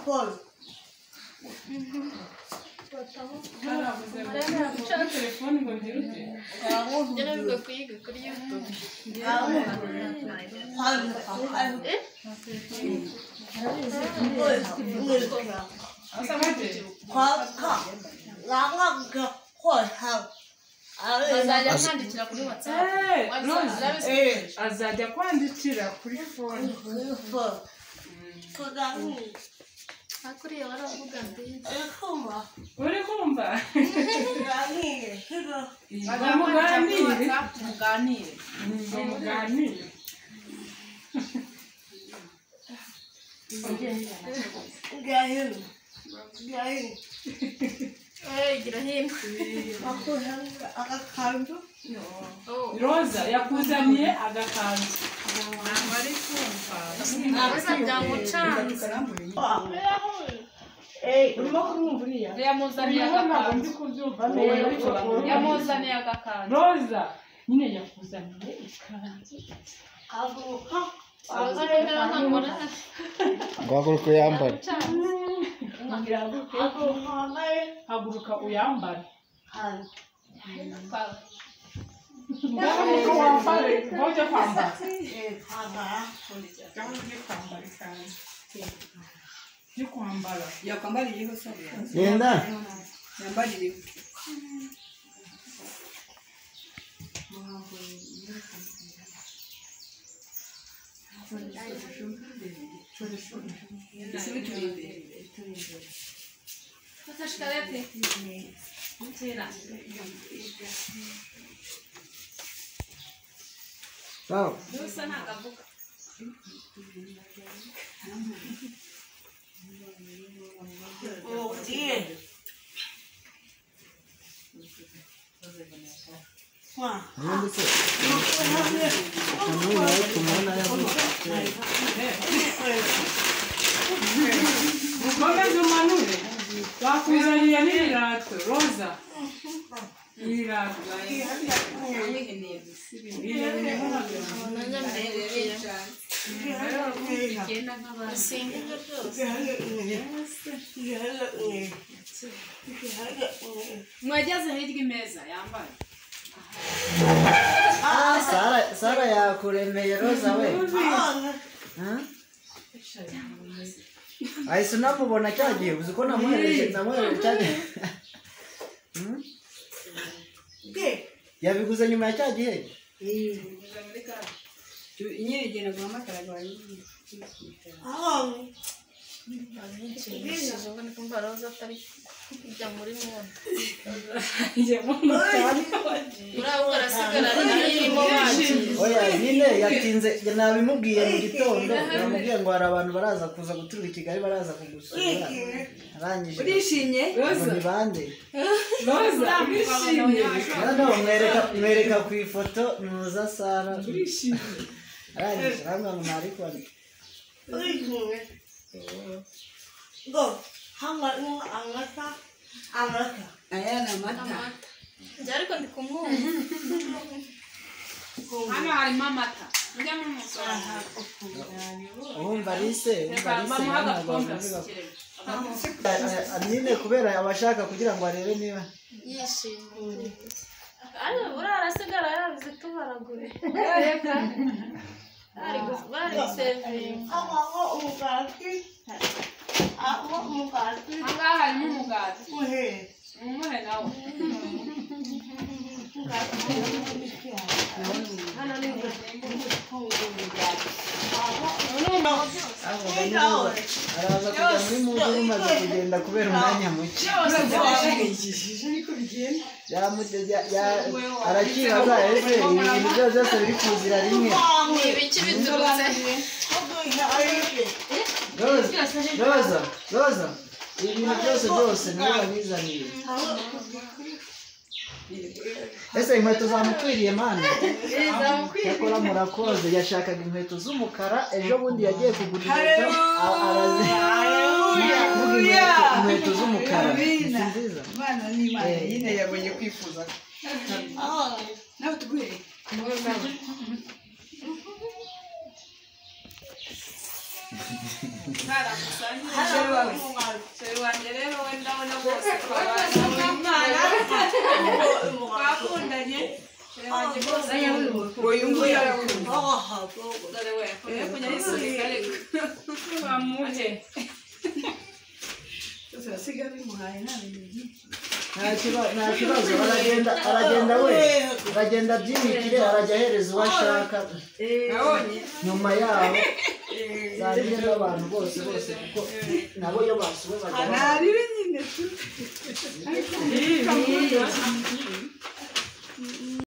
Paul. Telefone ngo ndirute. Jana bigo kwiga kuri YouTube. Azajya kwandikira kuri WhatsApp. Azajya kwandikira kuri phone. Akuriye waravuga nziza. Uri kumva? Muganire. Gira hino. Rosa yakuzaniye agakanzu. Bari kumva. Byamucanze. Urimo kumwumva uriya? Yamuzaniye agakanzu. Yamuzaniye agakanzu. Rosa nyine yakuzaniye ikanzu. Guhaguruka uyambare. Haguruka uyambare. Ngoja kwambara. Yo kwambara. Yakwambara iriho se. Yenda. Yambara iriho. Sawa. Ndio sasa. Kama wewe tumeona hapo. Ukomeze umanure. Bakuzaniye n'ibirato Rosa. Ibirato. Mwageze hirya imeza yambaye. Sara yakuremeye Rosa we. Ahise unamubona cyagiye uzi ko namwohereje cyagiye. Yabiguze nyuma ya cyagiye. Inyerigena guhamagara abantu. Oya nyine yatinze nabimubwiye mu gitondo namubwiye ngo hari abantu baraza kuza gutura i Kigali baraza kugusura arangije Urishimye ni bande Rosa urishimye mwereka ku ifoto nuza Sara urishimye arangije hamwe ngo nari kwari Go. Hanga angata. aya na mata. Ariko ndi kumwumva. Hano harimo amata. Njya mu musoro. Umva Alice nyine kubera abashaka kugira ngo arebe niba Yishimye. Urarasigara yabize tubaragure. Bari gusevinga. Aha harimo umugati. Umuhe nawe. araza kujya muri muzi umaze kugenda kubera umwanya muke arakibaza ese ibintu byose biri kuzira rimwe Ibiki biturutse. Rosa ibintu byose niwe wabizaniye ese inkweto zamukwiriye mana yakora murakoze yashakaga inkweto z'umukara ejo bundi yagiye kugura inkweto z'umukara nziza Imana ni Imana nyine yabonye kwifuza. Nawe tuguhe. Sheri wanjye rero we ndabona bose twabana twakundanye sheri wanjye bose uyu nguyu yarakunda dore we akomeje kujya yisunika ariko bamuhe asiga bimuhaye nta bintu byinshi nta kibazo aragenda we aragenda byimikire arajya ahereza uwo ashaka nyuma yaho zanjye n'abantu bose kuko nabo iyo basuwe bajya ntarire nyine tu